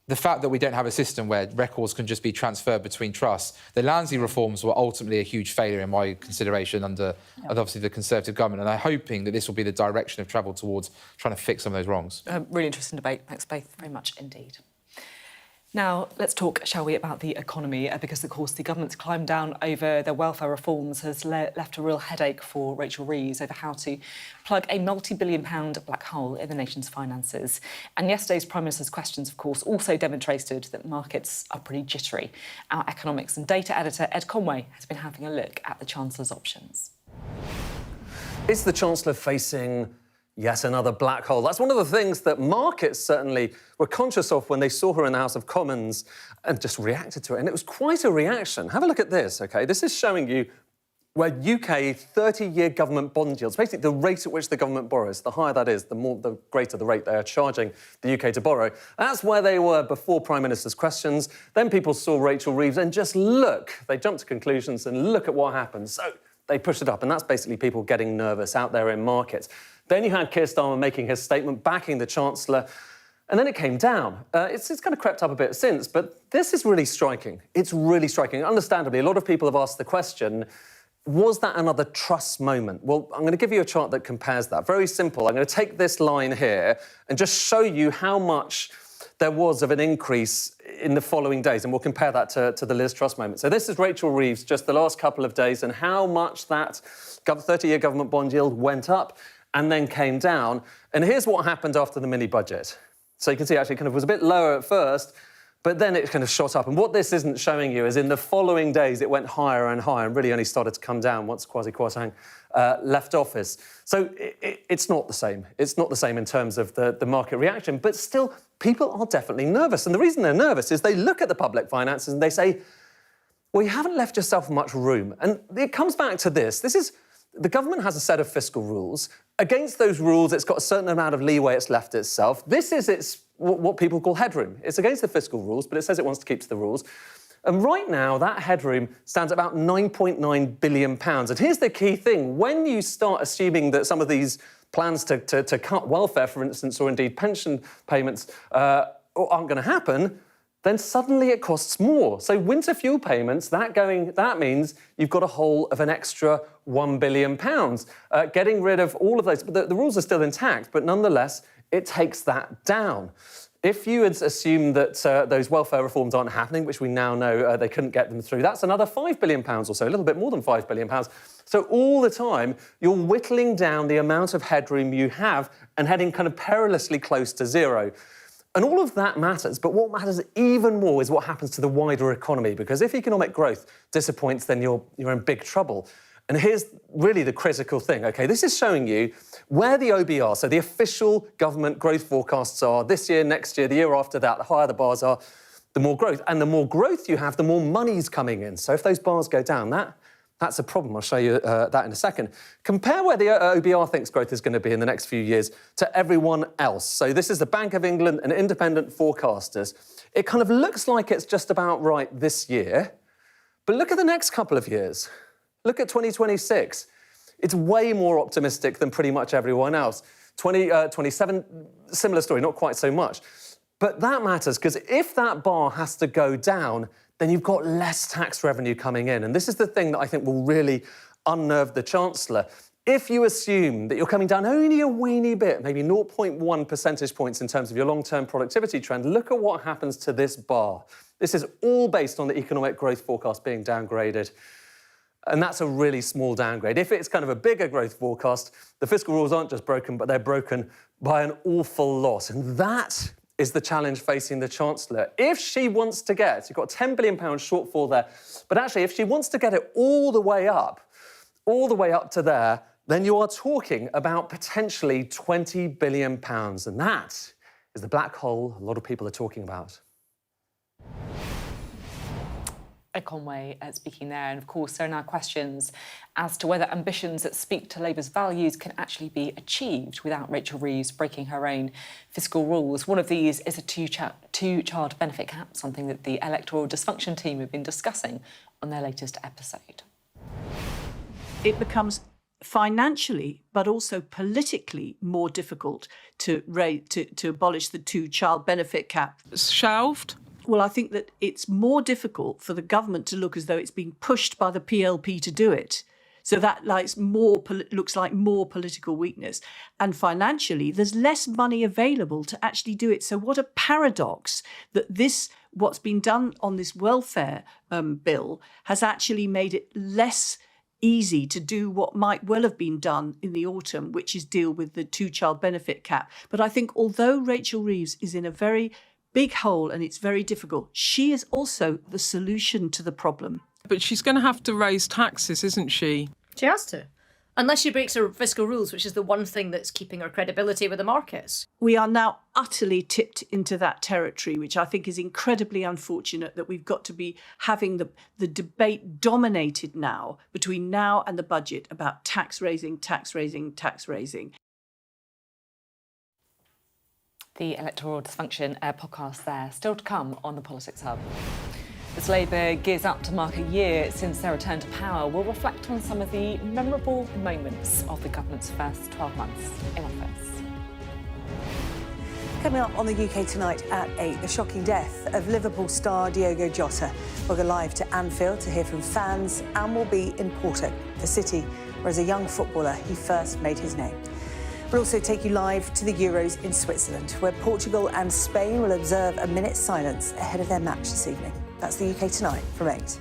the fact that we don't have a system where records can just be transferred between trusts, the Lansley reforms were ultimately a huge failure in my consideration under obviously the Conservative government, and I'm hoping that this will be the direction of travel towards trying to fix some of those wrongs. Really interesting debate. Thanks both very much indeed. Now, let's talk, shall we, about the economy, because, of course, the government's climb down over their welfare reforms has left a real headache for Rachel Reeves over how to plug a multi-billion-pound black hole in the nation's finances. And yesterday's Prime Minister's questions, of course, also demonstrated that markets are pretty jittery. Our economics and data editor, Ed Conway, has been having a look at the Chancellor's options. Is the Chancellor facing yet another black hole? That's one of the things that markets certainly were conscious of when they saw her in the House of Commons and just reacted to it. And it was quite a reaction. Have a look at this, OK? This is showing you where UK 30-year government bond yields, basically the rate at which the government borrows, the higher that is, the greater the rate they are charging the UK to borrow. That's where they were before Prime Minister's questions. Then people saw Rachel Reeves and just look. They jumped to conclusions and look at what happened. So they pushed it up. And that's basically people getting nervous out there in markets. Then you had Keir Starmer making his statement, backing the Chancellor, and then it came down. It's kind of crept up a bit since, but this is really striking. It's really striking. Understandably, a lot of people have asked the question, was that another trust moment? Well, I'm going to give you a chart that compares that. Very simple. I'm going to take this line here and just show you how much there was of an increase in the following days, and we'll compare that to the Liz Truss moment. So this is Rachel Reeves just the last couple of days and how much that 30-year government bond yield went up. and then came down. And here's what happened after the mini-budget. So you can see actually it kind of was a bit lower at first, but then it kind of shot up. And what this isn't showing you is in the following days, it went higher and higher and really only started to come down once Kwasi Kwarteng left office. So it's not the same. It's not the same in terms of the market reaction, but still, people are definitely nervous. And the reason they're nervous is they look at the public finances and they say, well, you haven't left yourself much room. And it comes back to this. The government has a set of fiscal rules. Against those rules, it's got a certain amount of leeway it's left itself. This is what people call headroom. It's against the fiscal rules, but it says it wants to keep to the rules. And right now, that headroom stands at about £9.9 billion. And here's the key thing. When you start assuming that some of these plans to cut welfare, for instance, or indeed pension payments aren't going to happen, then suddenly it costs more. So winter fuel payments, that means you've got a hole of an extra £1 billion. Getting rid of all of those, but the rules are still intact, but nonetheless, it takes that down. If you had assumed that those welfare reforms aren't happening, which we now know they couldn't get them through, that's another £5 billion or so, a little bit more than £5 billion. So all the time, you're whittling down the amount of headroom you have and heading kind of perilously close to zero. And all of that matters, but what matters even more is what happens to the wider economy, because if economic growth disappoints, then you're in big trouble. And here's really the critical thing, OK? This is showing you where the OBR, so the official government growth forecasts are this year, next year, the year after that, the higher the bars are, the more growth. And the more growth you have, the more money's coming in. So if those bars go down, that's a problem. I'll show you that in a second. Compare where the OBR thinks growth is going to be in the next few years to everyone else. So this is the Bank of England and independent forecasters. It kind of looks like it's just about right this year. But look at the next couple of years. Look at 2026. It's way more optimistic than pretty much everyone else. 2027, similar story, not quite so much. But that matters, because if that bar has to go down, then you've got less tax revenue coming in. And this is the thing that I think will really unnerve the Chancellor. If you assume that you're coming down only a weeny bit, maybe 0.1 percentage points in terms of your long-term productivity trend, look at what happens to this bar. This is all based on the economic growth forecast being downgraded. And that's a really small downgrade. If it's kind of a bigger growth forecast, the fiscal rules aren't just broken, but they're broken by an awful lot. And that is the challenge facing the Chancellor. If she wants to get, you've got a £10 billion shortfall there, but actually if she wants to get it all the way up to there, then you are talking about potentially £20 billion. And that is the black hole a lot of people are talking about. Conway speaking there, and of course there are now questions as to whether ambitions that speak to Labour's values can actually be achieved without Rachel Reeves breaking her own fiscal rules. One of these is a two-child benefit cap, something that the electoral dysfunction team have been discussing on their latest episode. It becomes financially but also politically more difficult to abolish the two-child benefit cap. Shelved? Well, I think that it's more difficult for the government to look as though it's being pushed by the PLP to do it. So that looks like more political weakness. And financially, there's less money available to actually do it. So what a paradox that what's been done on this welfare bill has actually made it less easy to do what might well have been done in the autumn, which is deal with the two-child benefit cap. But I think although Rachel Reeves is in a very big hole and it's very difficult, she is also the solution to the problem. But she's going to have to raise taxes, isn't she? She has to. Unless she breaks her fiscal rules, which is the one thing that's keeping her credibility with the markets. We are now utterly tipped into that territory, which I think is incredibly unfortunate, that we've got to be having the debate dominated now, between now and the budget, about tax raising. The electoral dysfunction podcast there, still to come on the Politics Hub. As Labour gears up to mark a year since their return to power, we'll reflect on some of the memorable moments of the government's first 12 months in office. Coming up on the UK Tonight at 8, the shocking death of Liverpool star Diogo Jota. We'll go live to Anfield to hear from fans, and we'll be in Porto, the city where as a young footballer he first made his name. We'll also take you live to the Euros in Switzerland, where Portugal and Spain will observe a minute's silence ahead of their match this evening. That's the UK Tonight from 8.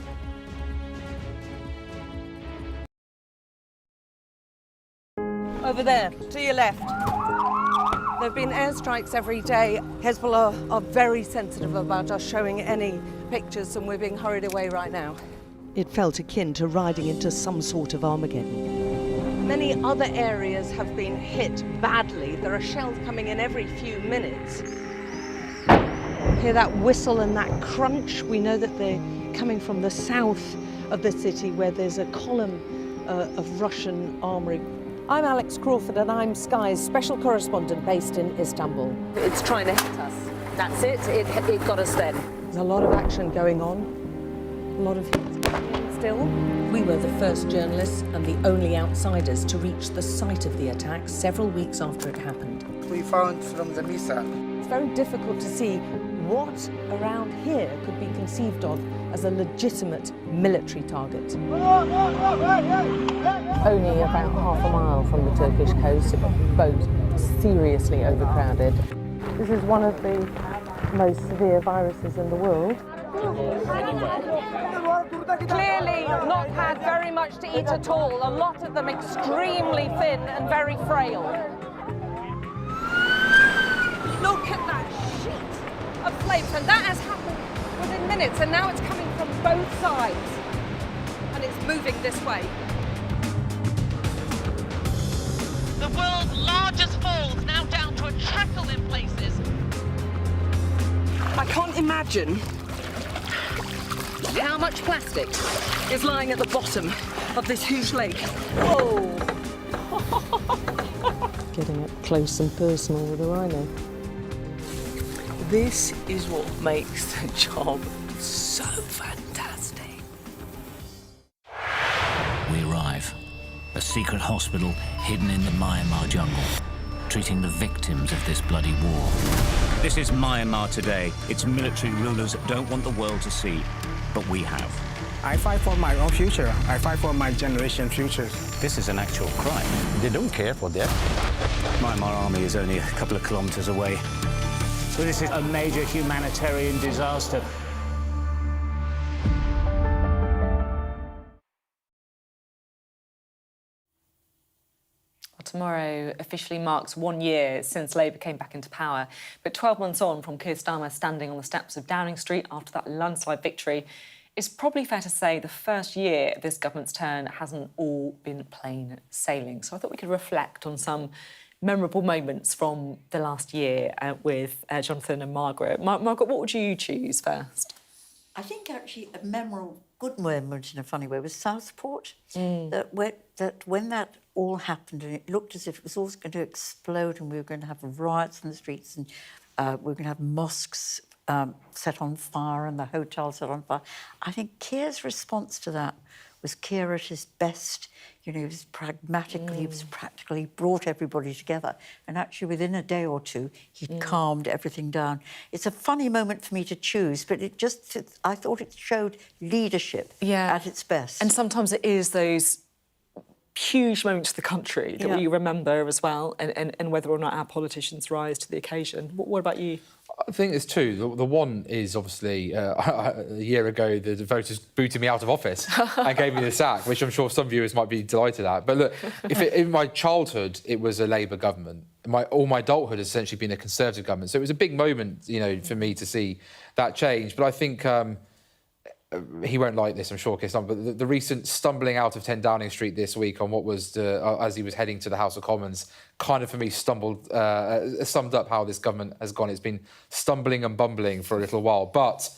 Over there, to your left. There have been airstrikes every day. Hezbollah are very sensitive about us showing any pictures, and we're being hurried away right now. It felt akin to riding into some sort of Armageddon. Many other areas have been hit badly. There are shells coming in every few minutes. Hear that whistle and that crunch? We know that they're coming from the south of the city, where there's a column of Russian armoury. I'm Alex Crawford, and I'm Sky's special correspondent based in Istanbul. It's trying to hit us. That's it. It got us then. There's a lot of action going on. A lot of hits coming in still. We were the first journalists and the only outsiders to reach the site of the attack several weeks after it happened. We found from the missile. It's very difficult to see what around here could be conceived of as a legitimate military target. Only about half a mile from the Turkish coast, boat seriously overcrowded. This is one of the most severe viruses in the world. Clearly not had very much to eat at all, a lot of them extremely thin and very frail. Look at that sheet of flames, and that has happened within minutes, and now it's coming from both sides, and it's moving this way. The world's largest falls now down to a trickle in places. I can't imagine how much plastic is lying at the bottom of this huge lake. Whoa! Getting up close and personal with a rhino. This is what makes the job so fantastic. We arrive. A secret hospital hidden in the Myanmar jungle, treating the victims of this bloody war. This is Myanmar today. Its military rulers don't want the world to see, but we have. I fight for my own future. I fight for my generation's future. This is an actual crime. They don't care for that. Myanmar army is only a couple of kilometers away. So this is a major humanitarian disaster. Tomorrow officially marks 1 year since Labour came back into power, but 12 months on from Keir Starmer standing on the steps of Downing Street after that landslide victory, it's probably fair to say the first year of this government's turn hasn't all been plain sailing. So I thought we could reflect on some memorable moments from the last year with Jonathan and Margaret. Margaret, what would you choose first? I think actually a memorable, good moment in a funny way was Southport. That when that all happened and it looked as if it was all going to explode and we were going to have riots in the streets and we were going to have mosques set on fire and the hotels set on fire. I think Keir's response to that was Keir at his best. You know, he was pragmatically, he was practically brought everybody together. And actually, within a day or two, he calmed everything down. It's a funny moment for me to choose, but I thought it showed leadership at its best. And sometimes it is those huge moments for the country that we remember as well, and whether or not our politicians rise to the occasion. What about you? I think there's two. The one is obviously a year ago the voters booted me out of office and gave me the sack, which I'm sure some viewers might be delighted at. But look, in my childhood it was a Labour government. All my adulthood has essentially been a Conservative government. So it was a big moment, you know, for me to see that change. But I think he won't like this, I'm sure, Keir Starmer, but the recent stumbling out of 10 Downing Street this week on what was, as he was heading to the House of Commons, kind of, for me, summed up how this government has gone. It's been stumbling and bumbling for a little while, but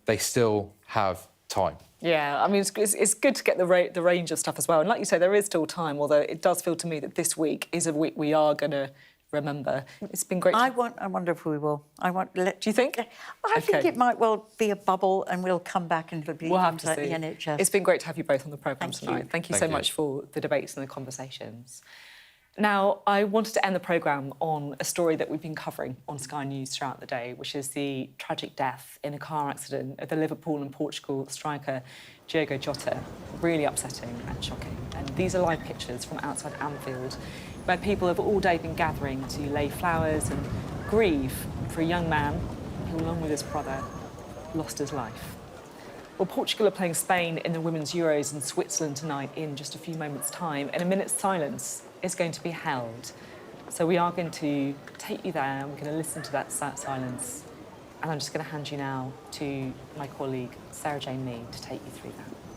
they still have time. Yeah, I mean, it's good to get the range of stuff as well. And like you say, there is still time, although it does feel to me that this week is a week we are going to remember. It's been great. I wonder if we will. Do you think? I think it might well be a bubble and we'll come back and it'll be we'll have to like see. the NHS. It's been great to have you both on the programme tonight. Thank Thank you so much for the debates and the conversations. Now, I wanted to end the programme on a story that we've been covering on Sky News throughout the day, which is the tragic death in a car accident of the Liverpool and Portugal striker Diogo Jota. Really upsetting and shocking. And these are live pictures from outside Anfield, where people have all day been gathering to lay flowers and grieve for a young man who, along with his brother, lost his life. Well, Portugal are playing Spain in the Women's Euros in Switzerland tonight in just a few moments' time. In a minute's silence, is going to be held. So we are going to take you there, we're going to listen to that silence, and I'm just going to hand you now to my colleague, Sarah Jane Mead, to take you through that.